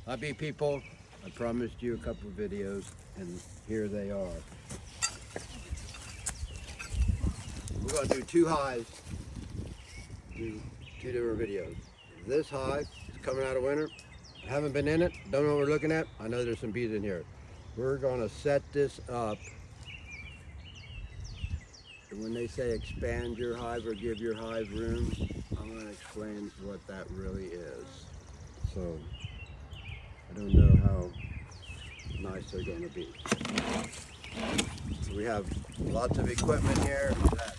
Happy people, I promised you a couple of videos, and here they are. We're going to do two hives, do two different videos. This hive is coming out of winter. I haven't been in it, don't know what we're looking at. I know there's some bees in here. We're going to set this up. And when they say expand your hive or give your hive room, I'm going to explain what that really is. So I don't know how nice they're going to be. So we have lots of equipment here that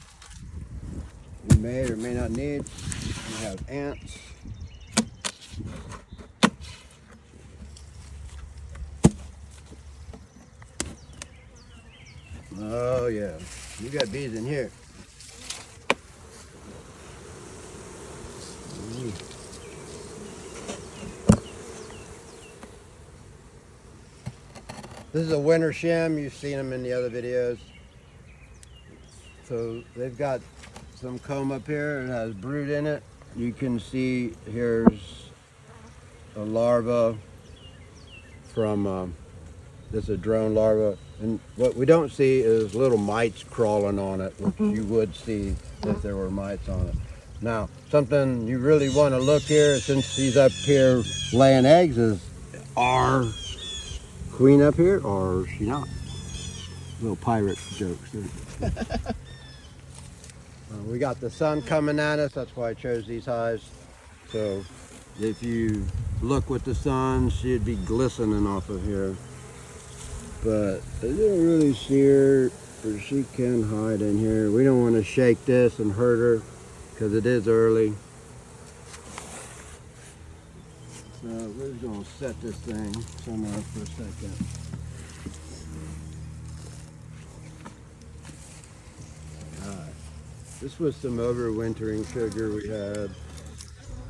we may or may not need. We have ants. Oh yeah, you got bees in here. This is a winter sham. You've seen them in the other videos. So they've got some comb up here. It has brood in it. You can see here's a larva from this is a drone larva. And what we don't see is little mites crawling on it, which you would see if there were mites on it. Now, something you really want to look here, since she's up here laying eggs, is our queen up here, or is she not? Little pirate jokes. We got the sun coming at us, that's why I chose these hives. So if you look with the sun, she'd be glistening off of here. But I didn't really see her, or she can hide in here. We don't want to shake this and hurt her, because it is early. So we're just going to set this thing somewhere for a second. Alright. This was some overwintering sugar we had.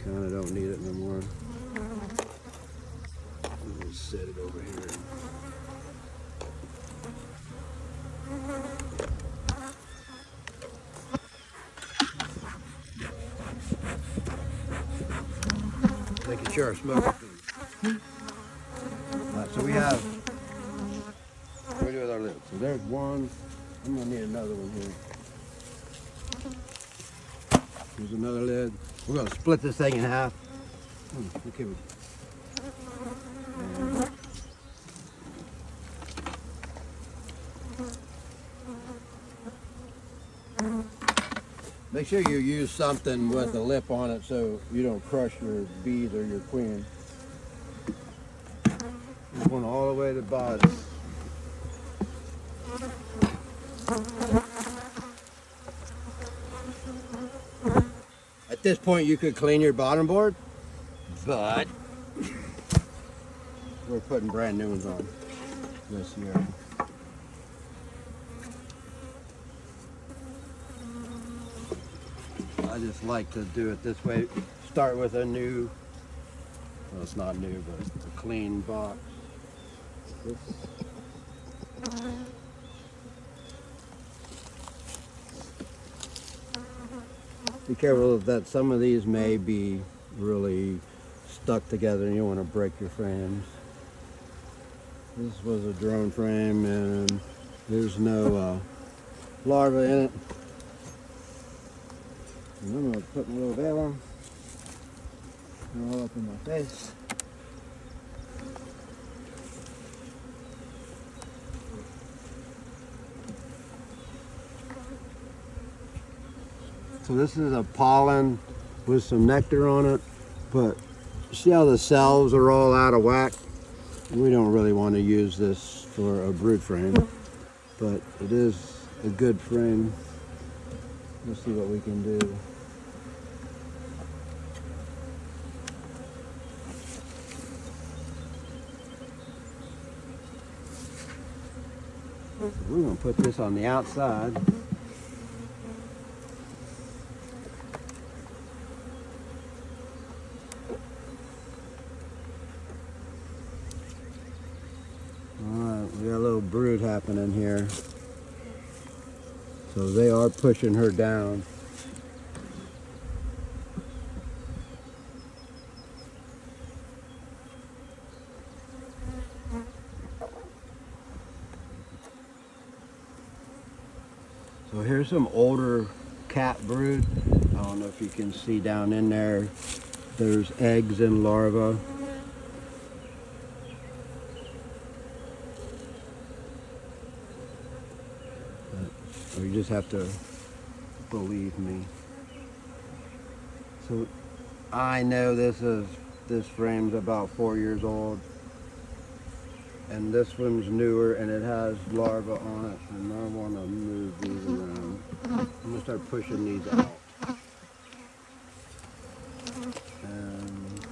Kind of don't need it no more. We'll set it over here. Making sure our smoke is good. Alright, so we have, what do we do with our lids? So there's one. I'm going to need another one here. Here's another lid. We're going to split this thing in half. Okay. Make sure you use something with a lip on it so you don't crush your bees or your queen. Going all the way to the bottom. At this point you could clean your bottom board, but we're putting brand new ones on this year. I just like to do it this way. Start with a new, well, it's not new, but a clean box. Be careful that some of these may be really stuck together and you don't want to break your frames. This was a drone frame and there's no larva in it. And I'm going to put my little veil on. All up in my face. So this is a pollen with some nectar on it, but see how the cells are all out of whack? We don't really want to use this for a brood frame, but it is a good frame. Let's see what we can do. We're going to put this on the outside. Alright, we got a little brood happening here. So they are pushing her down. So here's some older cat brood. I don't know if you can see down in there. There's eggs and larvae. You just have to believe me. So I know this frame's about 4 years old, and this one's newer, and it has larvae on it, and I want to move these around. I'm gonna start pushing these out. And if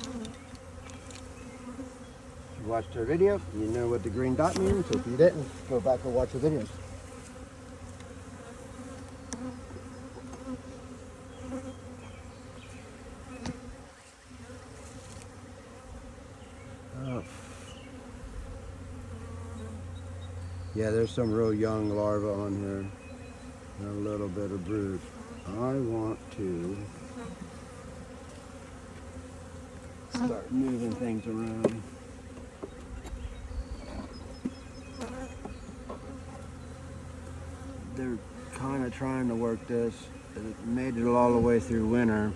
you watched our video, you know what the green dot means. If you didn't, go back and watch the videos. Oh. Yeah, there's some real young larvae on here, and a little bit of brood. I want to start moving things around. They're kind of trying to work this. It made it all the way through winter.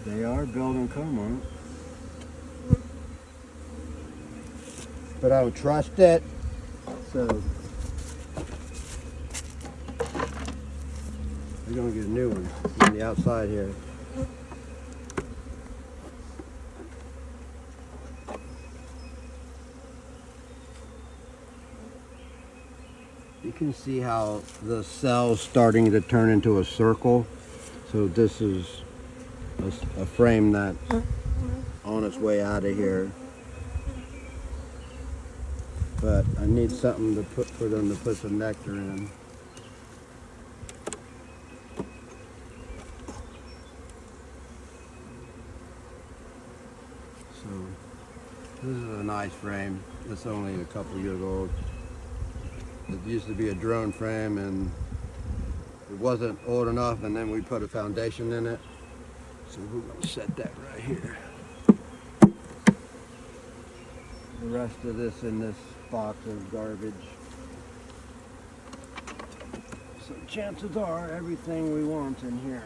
They are building comb on it, but I don't trust it. So we're gonna get a new one on the outside here. You can see how the cell's starting to turn into a circle. So this is a frame that's on its way out of here. But I need something to put for them to put some nectar in. So this is a nice frame. It's only a couple years old. It used to be a drone frame, and it wasn't old enough, and then we put a foundation in it. So we're going to set that right here. The rest of this in this box is garbage. So chances are everything we want in here.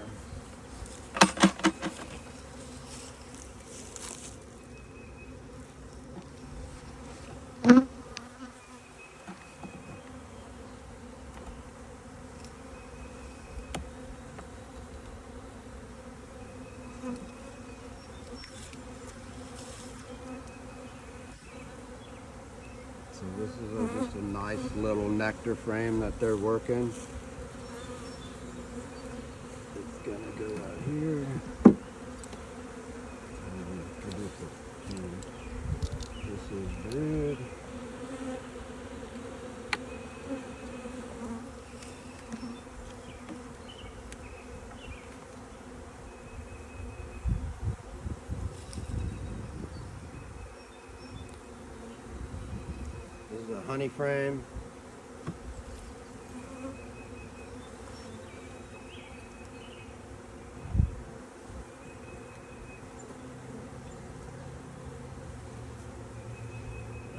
So this is just a nice little nectar frame that they're working. It's gonna go out here. This is brood. This is a honey frame.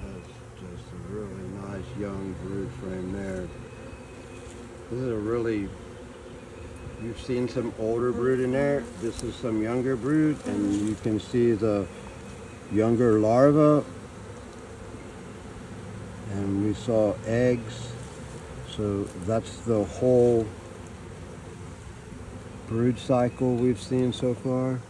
That's just a really nice young brood frame there. This is a really, you've seen some older brood in there. This is some younger brood, and you can see the younger larva. And we saw eggs, so that's the whole brood cycle we've seen so far.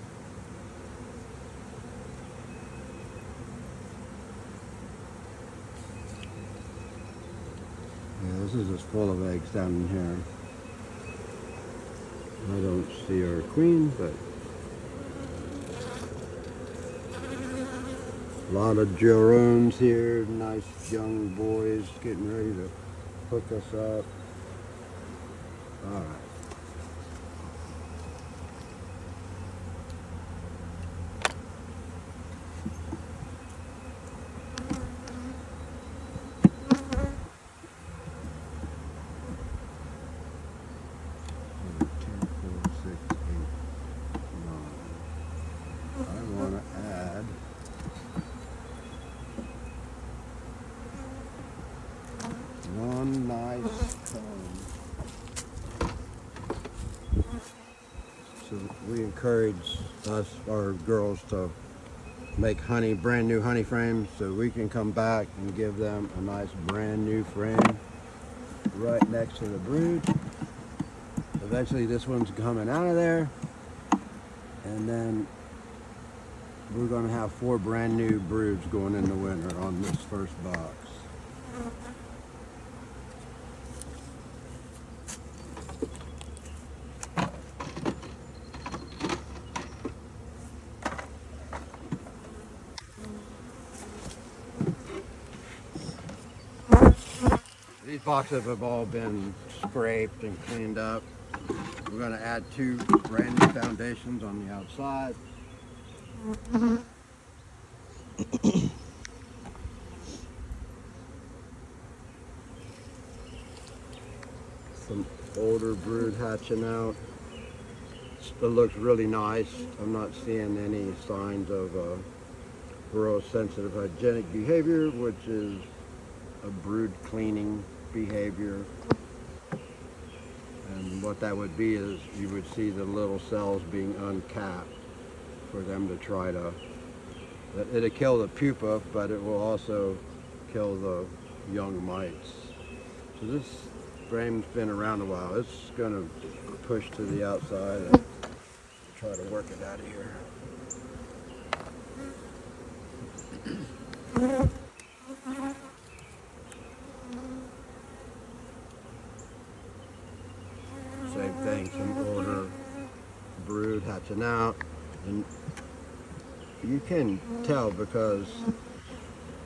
Yeah, this is just full of eggs down in here. I don't see our queen, but a lot of Gerones here, nice young boys getting ready to hook us up. All right. I want to add one nice comb. encourage us, our girls, to make brand new honey frames, so we can come back and give them a nice brand new frame right next to the brood. Eventually this one's coming out of there, and then we're going to have 4 brand new broods going in the winter on this first box. These boxes have all been scraped and cleaned up. We're going to add 2 brand new foundations on the outside. Some older brood hatching out. It looks really nice. I'm not seeing any signs of real sensitive hygienic behavior, which is a brood cleaning behavior. And what that would be is you would see the little cells being uncapped for them to try to, it'll kill the pupa, but it will also kill the young mites. So this frame's been around a while. It's going to push to the outside and try to work it out of here. Same thing, some older brood hatching out, and you can tell because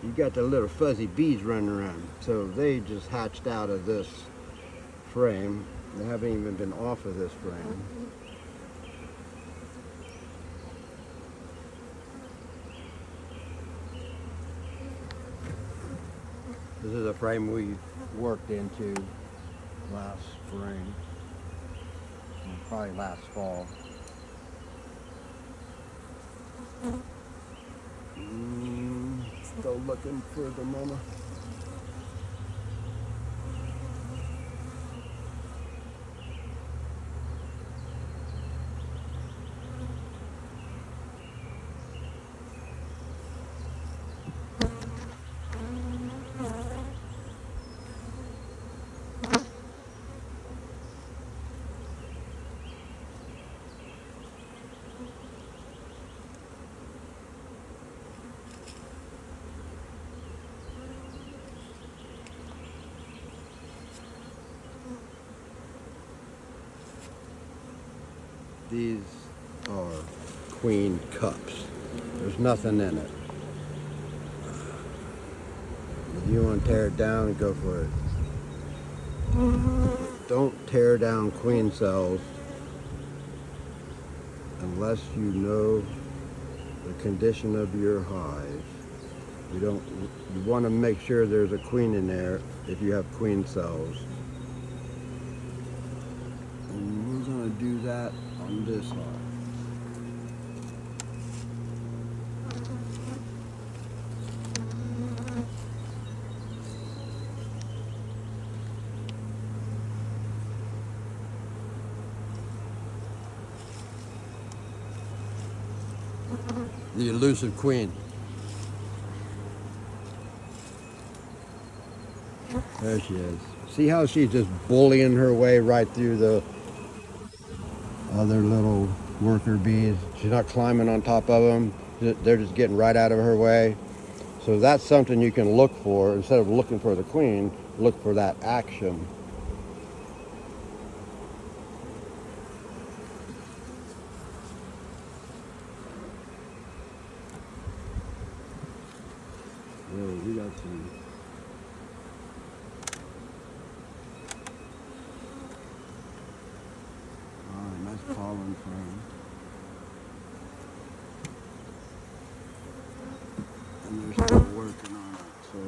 you got the little fuzzy bees running around. So they just hatched out of this frame. They haven't even been off of this frame. This is a frame we worked into last spring, probably last fall. Still looking for the mama. These are queen cups. There's nothing in it. If you want to tear it down, go for it. Don't tear down queen cells unless you know the condition of your hive. You want to make sure there's a queen in there if you have queen cells. And we're going to do that on this hive. The elusive queen. There she is. See how she's just bullying her way right through the other little worker bees. She's not climbing on top of them. They're just getting right out of her way. So that's something you can look for. Instead of looking for the queen, look for that action. We got some nice pollen frame. And they're still working on it, so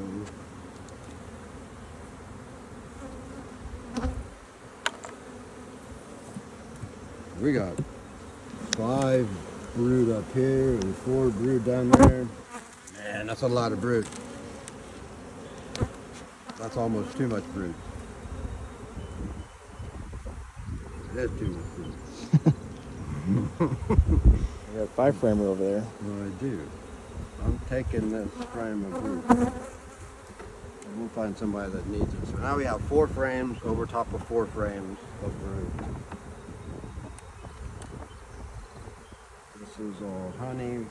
we got 5 brood up here and 4 brood down there. Man, that's a lot of brood. That's almost too much brood. That's too much brood. I got a 5-framer over there. Well, I do. I'm taking this frame of brood. We'll find somebody that needs it. So now we have 4 frames over top of 4 frames of brood. This is all honey.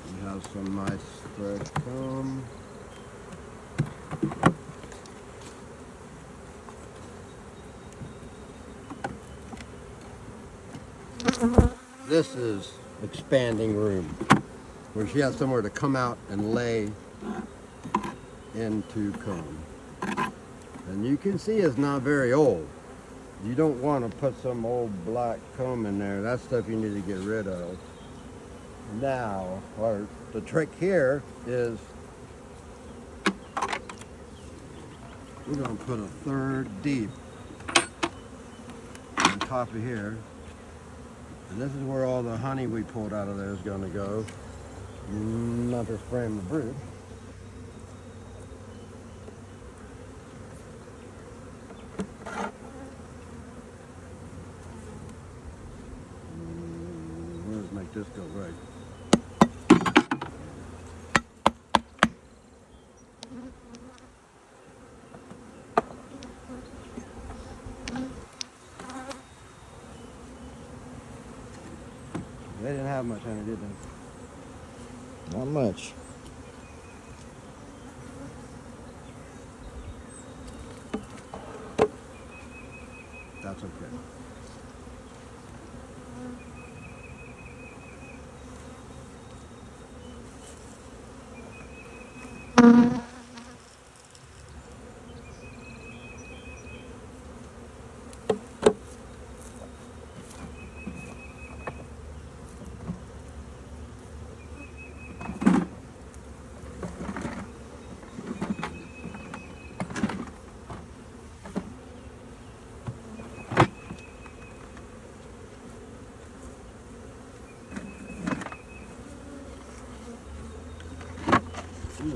We have some nice fresh comb. This is expanding room, where she has somewhere to come out and lay into comb. And you can see it's not very old. You don't want to put some old black comb in there. That's stuff you need to get rid of. Now, the trick here is we're going to put a 1/3 deep on top of here. And this is where all the honey we pulled out of there is going to go. Another frame of brood. Let's make this go right. They didn't have much honey, did they? Not much. That's okay.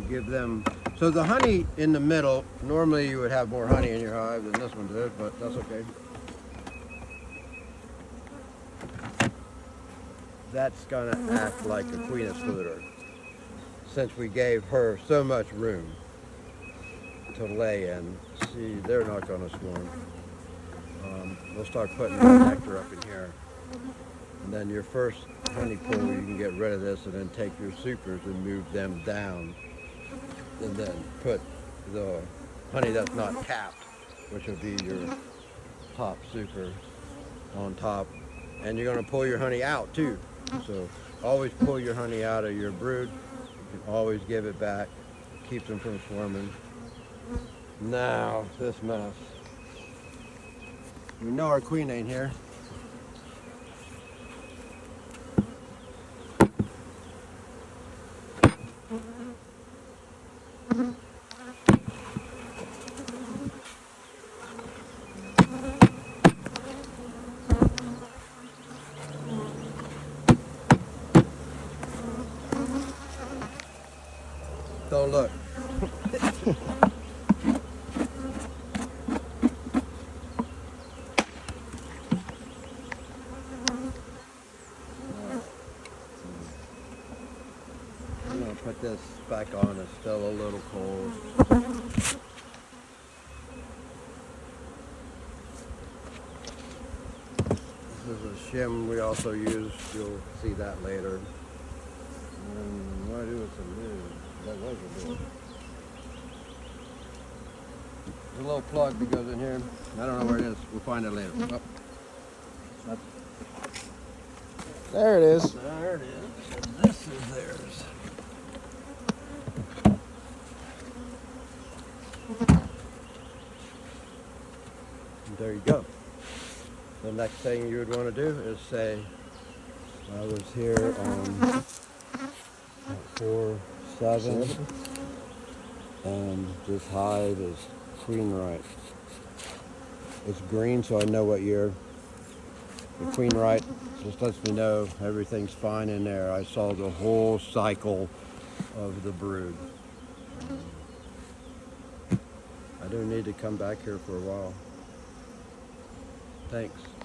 Give them, so the honey in the middle, normally you would have more honey in your hive than this one did, but that's okay. That's gonna act like a queen excluder, since we gave her so much room to lay in. See, they're not gonna swarm. We'll start putting the nectar up in here. And then your first honey pool, you can get rid of this and then take your supers and move them down. And then put the honey that's not capped, which will be your top super on top. And you're going to pull your honey out too. So always pull your honey out of your brood. You can always give it back. Keeps them from swarming. Now, this mess. We know our queen ain't here. Don't look. I'm going to put this back on. It's still a little cold. This is a shim we also use. You'll see that later. And what I do with some lid? That was a lid. There's a little plug that goes in here. I don't know where it is. We'll find it later. Oh. There it is. There it is. And this is theirs. And there you go. The next thing you would want to do is say, I was here on 4/7, and this hive is queen right. It's green, so I know what year. The queen right just lets me know everything's fine in there. I saw the whole cycle of the brood. I don't need to come back here for a while. Thanks.